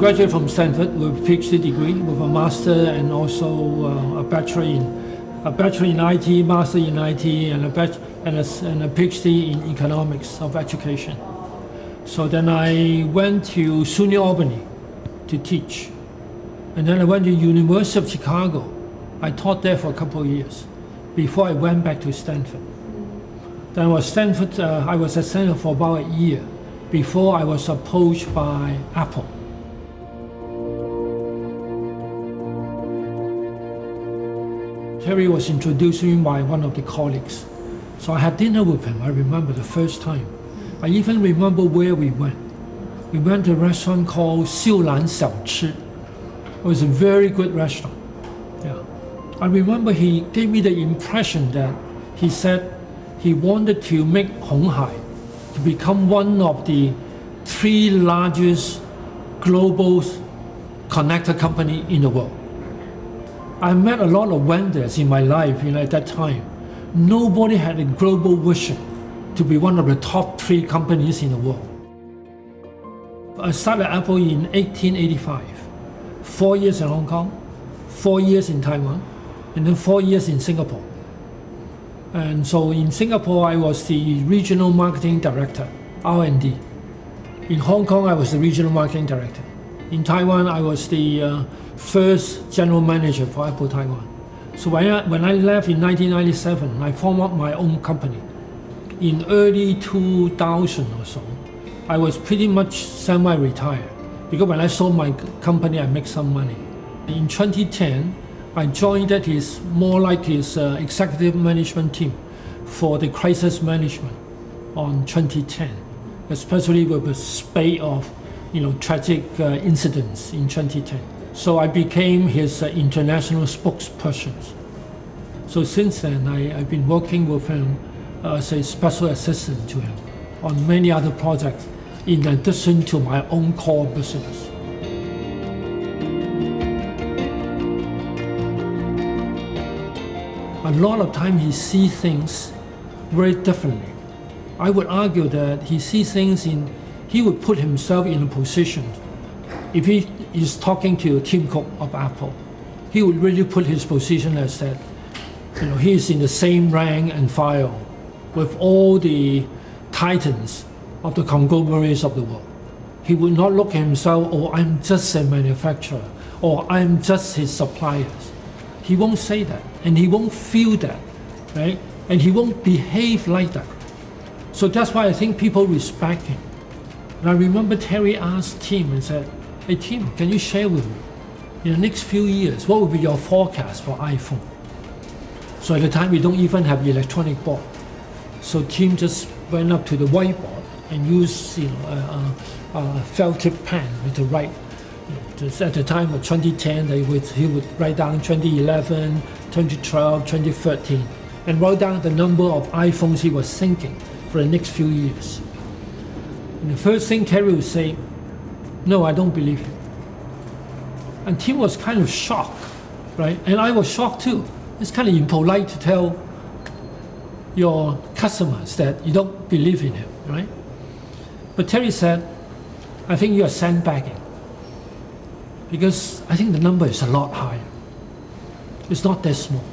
graduated from Stanford with a PhD degree, with a master and also a bachelor in IT, master in IT, and a PhD in economics of education. So then I went to SUNY Albany to teach. And then I went to University of Chicago. I taught there for a couple of years before I went back to Stanford. Then I was at Stanford for about a year before I was approached by Apple. Terry was introduced me by one of the colleagues. So I had dinner with him, I remember the first time. I even remember where we went. We went to a restaurant called 秀兰小吃. It was a very good restaurant. Yeah. I remember he gave me the impression that he said he wanted to make鴻海to become one of the 3 largest global connector company in the world. I met a lot of vendors in my life, at that time. Nobody had a global vision to be one of the top 3 companies in the world. I started Apple in 1885. 4 years in Hong Kong, 4 years in Taiwan, and then 4 years in Singapore. And so in Singapore, I was the regional marketing director, R&D. In Hong Kong, I was the regional marketing director. In Taiwan, I was the first general manager for Apple Taiwan. So when I left in 1997, I formed up my own company. In early 2000 or so, I was pretty much semi-retired because when I sold my company, I make some money. In 2010, I joined his executive management team for the crisis management on 2010, especially with a spate of tragic incidents in 2010. So I became his international spokesperson. So since then, I've been working with him as a special assistant to him on many other projects in addition to my own core business. A lot of time he sees things very differently. I would argue that he sees things he would put himself in a position. If he is talking to Tim Cook of Apple, he would really put his position as that, he is in the same rank and file with all the titans of the conglomerates of the world. He would not look at himself, I'm just a manufacturer, or I'm just his suppliers. He won't say that, and he won't feel that, right? And he won't behave like that. So that's why I think people respect him. And I remember Terry asked Tim and said, hey Tim, can you share with me, in the next few years, what will be your forecast for iPhone? So at the time, we don't even have electronic board. So Tim just went up to the whiteboard and used a felt tip pen to write. At the time of 2010, he would write down 2011, 2012, 2013, and write down the number of iPhones he was thinking for the next few years. And the first thing Terry would say, no, I don't believe you. And Tim was kind of shocked, right? And I was shocked too. It's kind of impolite to tell your customers that you don't believe in him, right? But Terry said, I think you are sandbagging because I think the number is a lot higher. It's not that small.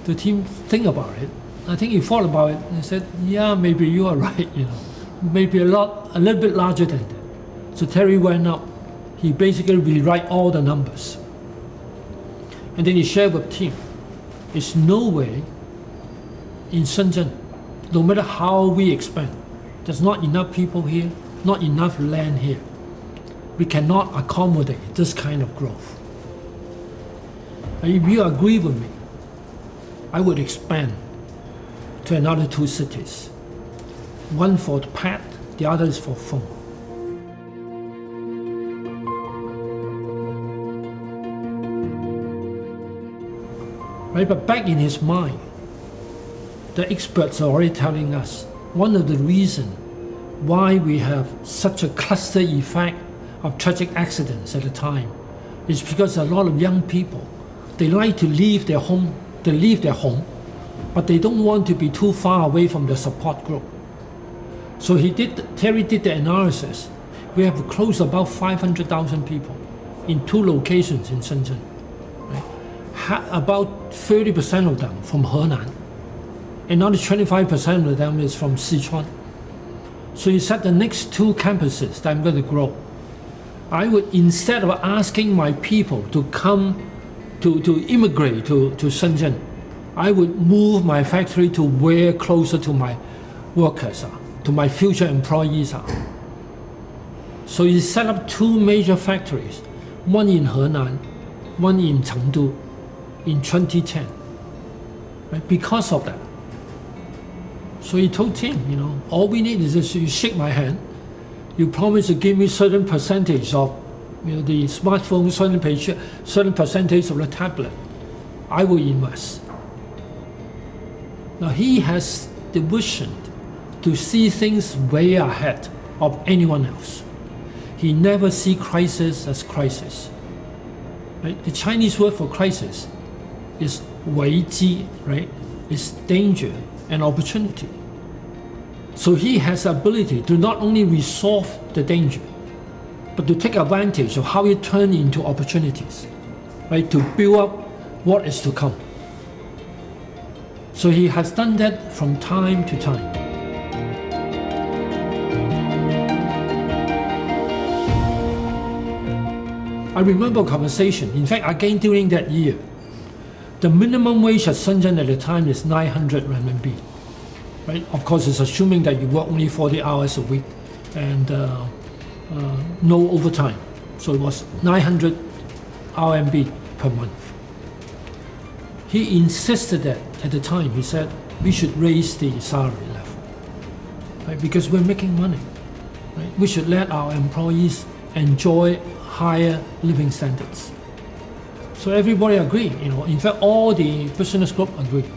The team think about it. I think he thought about it and said, yeah, maybe you are right, maybe a little bit larger than that. So Terry went up. He basically rewrite all the numbers. And then he shared with Tim, there's no way in Shenzhen, no matter how we expand, there's not enough people here, not enough land here. We cannot accommodate this kind of growth. And if you agree with me, I would expand to another 2 cities. One for the pad, the other is for phone. Right, but back in his mind, the experts are already telling us one of the reasons why we have such a cluster effect of tragic accidents at the time is because a lot of young people, they like to leave their home, but they don't want to be too far away from the support group. So Terry did the analysis. we have close about 500,000 people in 2 locations in Shenzhen. Right? About 30% of them from Henan. Another 25% of them is from Sichuan. So he said the next 2 campuses that I'm going to grow, I would, instead of asking my people to come to immigrate to Shenzhen, I would move my factory to where closer to my workers are, to my future employees are. So he set up 2 major factories, one in Henan, one in Chengdu, in 2010, right? Because of that. So he told Tim, all we need is just you shake my hand, you promise to give me certain percentage of the smartphone, certain percentage of the tablet, I will invest. Now he has the vision to see things way ahead of anyone else. He never sees crisis as crisis. Right? The Chinese word for crisis is 危机, right? It's danger and opportunity. So he has the ability to not only resolve the danger, but to take advantage of how it turns into opportunities, right? To build up what is to come. So he has done that from time to time. I remember a conversation, in fact, again during that year, the minimum wage at Shenzhen at the time is 900 RMB. Right? Of course, it's assuming that you work only 40 hours a week and no overtime. So it was 900 RMB per month. He insisted that at the time, he said, we should raise the salary level, right? Because we're making money. Right? We should let our employees enjoy higher living standards. So everybody agreed, in fact, all the business group agreed.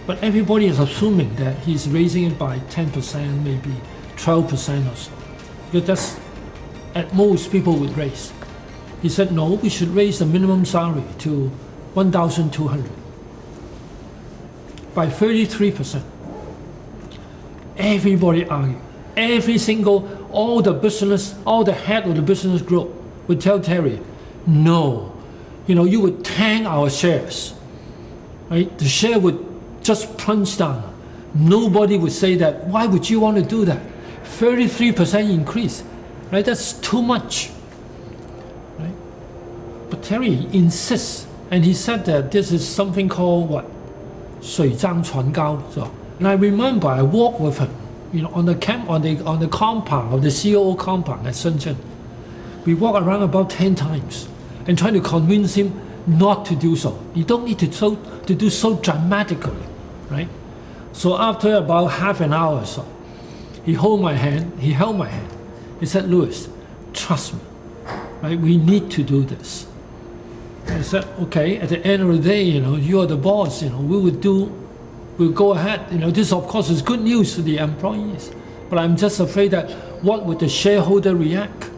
But everybody is assuming that he's raising it by 10%, maybe 12% or so. Because that's at most people would raise. He said, no, we should raise the minimum salary to 1,200 by 33%. Everybody argued. All the head of the business group would tell Terry, no, you would tank our shares, right? The share would just plunge down. Nobody would say that. Why would you want to do that? 33% increase, right? That's too much, right? But Terry insists, and he said that this is something called what? 水涨船高. So, and I remember I walked with him, on the compound of the COO compound at Shenzhen. We walked around about 10 times and trying to convince him not to do so. You don't need to do so dramatically, right? So after about half an hour or so, he held my hand. He said, Louis, trust me, right? We need to do this. I said, okay, at the end of the day, you are the boss, we'll go ahead. This of course is good news to the employees, but I'm just afraid that what would the shareholder react?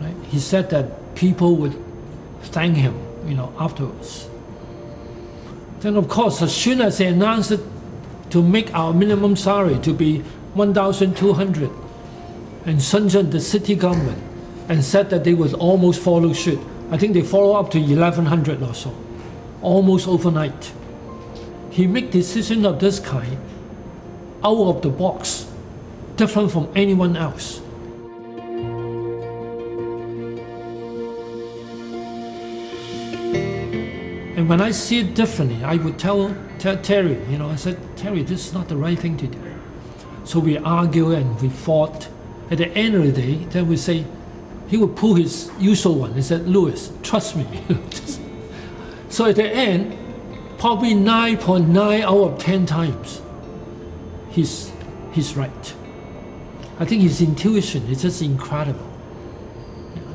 Right? He said that people would thank him, afterwards. Then of course, as soon as they announced it to make our minimum salary to be 1,200, and Shenzhen, the city government, and said that they would almost follow suit. I think they follow up to 1,100 or so, almost overnight. He made decisions of this kind out of the box, different from anyone else. And when I see it differently, I would tell Terry, I said, Terry, this is not the right thing to do. So we argue and we fought. At the end of the day, then we say, he would pull his usual one. He said, Louis, trust me. So at the end, probably 9.9 out of 10 times, he's right. I think his intuition is just incredible.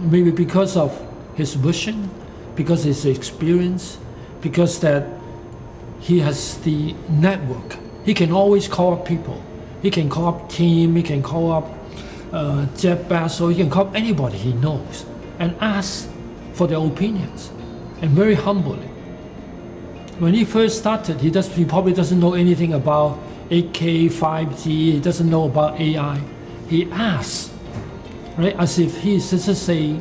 Maybe because of his vision, because of his experience, because that he has the network. He can always call up people. He can call up Tim, he can call up Jeff Basso, he can call up anybody he knows and ask for their opinions, and very humbly. When he first started, he probably doesn't know anything about 8K, 5G, he doesn't know about AI. He asked, right? As if he is just a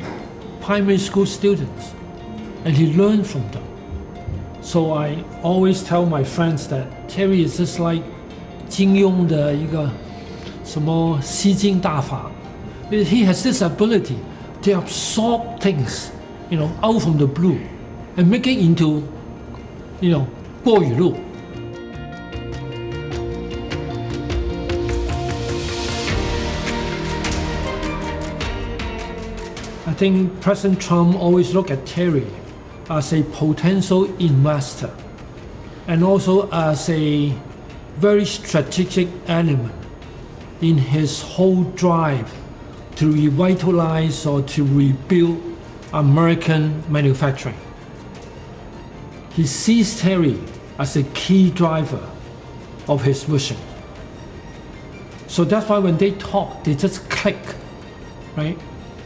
primary school student, and he learned from them. So I always tell my friends that Terry is just like 金庸的一个什么吸金大法。He has this ability to absorb things, out from the blue, and make it into, 过语录。I think President Trump always looked at Terry as a potential investor and also as a very strategic element in his whole drive to revitalize or to rebuild American manufacturing. He sees Terry as a key driver of his vision. So that's why when they talk, they just click, right?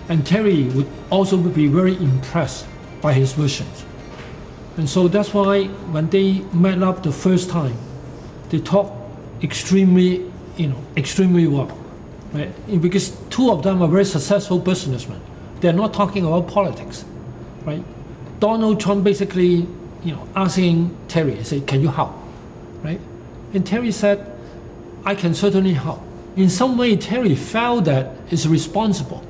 And Terry would also be very impressed by his visions. And so that's why when they met up the first time, they talked extremely well. Right? Because two of them are very successful businessmen. They're not talking about politics. Right? Donald Trump basically, asking Terry, say, can you help? Right? And Terry said, I can certainly help. In some way, Terry felt that he's responsible.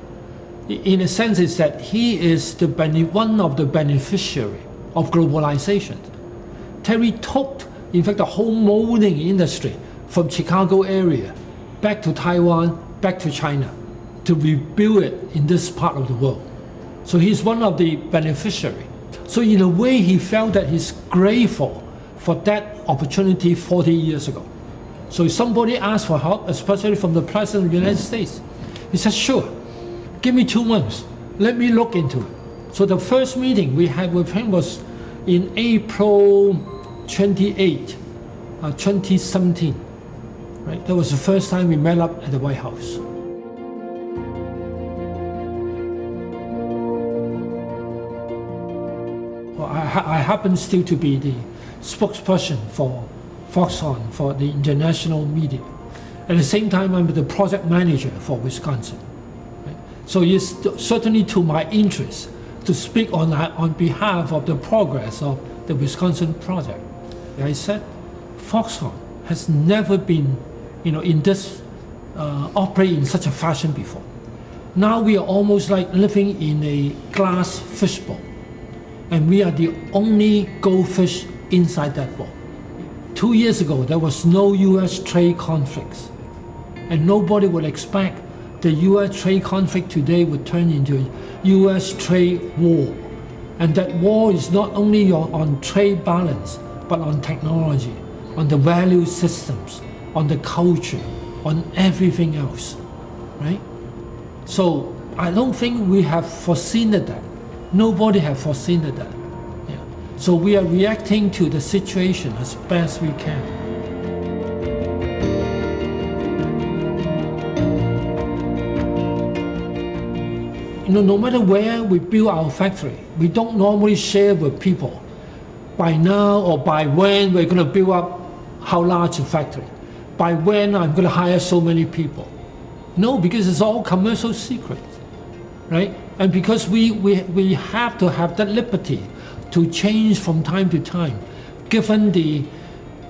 In a sense, it's that he is one of the beneficiaries of globalization. Terry took, in fact, the whole molding industry from Chicago area back to Taiwan, back to China, to rebuild it in this part of the world. So he's one of the beneficiaries. So in a way, he felt that he's grateful for that opportunity 40 years ago. So if somebody asked for help, especially from the President of the United States, he said, sure, give me 2 months, let me look into it. So the first meeting we had with him was in April 28, 2017. Right? That was the first time we met up at the White House. Well, I happen still to be the spokesperson for Foxconn for the international media. At the same time, I'm the project manager for Wisconsin. Right? So it's certainly to my interest to speak on behalf of the progress of the Wisconsin project. I said, Foxconn has never been, in this operate in such a fashion before. Now we are almost like living in a glass fishbowl, and we are the only goldfish inside that bowl. 2 years ago, there was no U.S. trade conflicts, and nobody would expect the U.S. trade conflict today would turn into a U.S. trade war. And that war is not only on trade balance, but on technology, on the value systems, on the culture, on everything else, right? So I don't think we have foreseen that. Nobody has foreseen that. Yeah. So we are reacting to the situation as best we can. No matter where we build our factory, we don't normally share with people by now or by when we're going to build up how large a factory, by when I'm going to hire so many people. No, because it's all commercial secret, right? And because we have to have that liberty to change from time to time, given the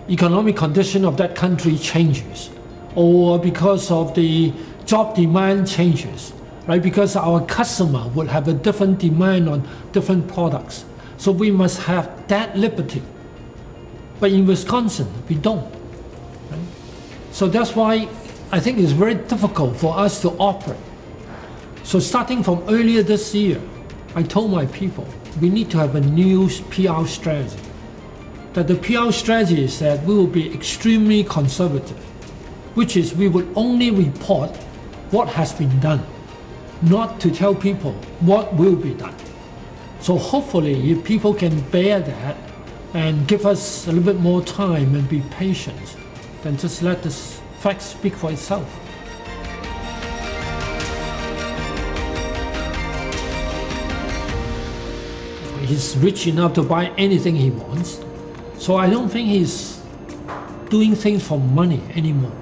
economic condition of that country changes, or because of the job demand changes. Right, because our customer would have a different demand on different products. So we must have that liberty. But in Wisconsin, we don't. Right? So that's why I think it's very difficult for us to operate. So starting from earlier this year, I told my people, we need to have a new PR strategy. That the PR strategy is that we will be extremely conservative, which is we will only report what has been done, not to tell people what will be done. So hopefully, if people can bear that and give us a little bit more time and be patient, then just let the facts speak for itself. He's rich enough to buy anything he wants, so I don't think he's doing things for money anymore.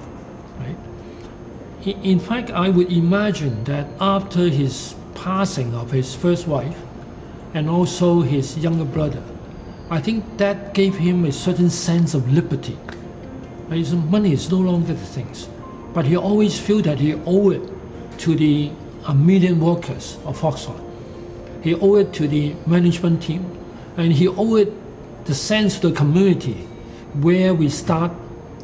In fact, I would imagine that after his passing of his first wife and also his younger brother, I think that gave him a certain sense of liberty. His money is no longer the things, but he always felt that he owed it to the a million workers of Foxconn. He owed it to the management team, and he owed it the sense to the community where we start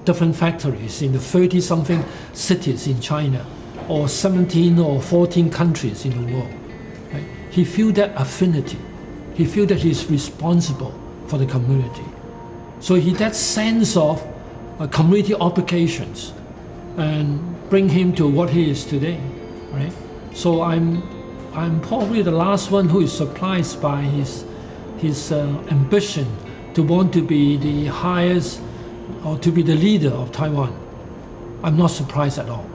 different factories in the 30-something cities in China, or 17 or 14 countries in the world. Right? He feels that affinity. He feels that he's responsible for the community. So that sense of community obligations and bring him to what he is today. Right? So I'm probably the last one who is surprised by his ambition to want to be the highest or to be the leader of Taiwan. I'm not surprised at all.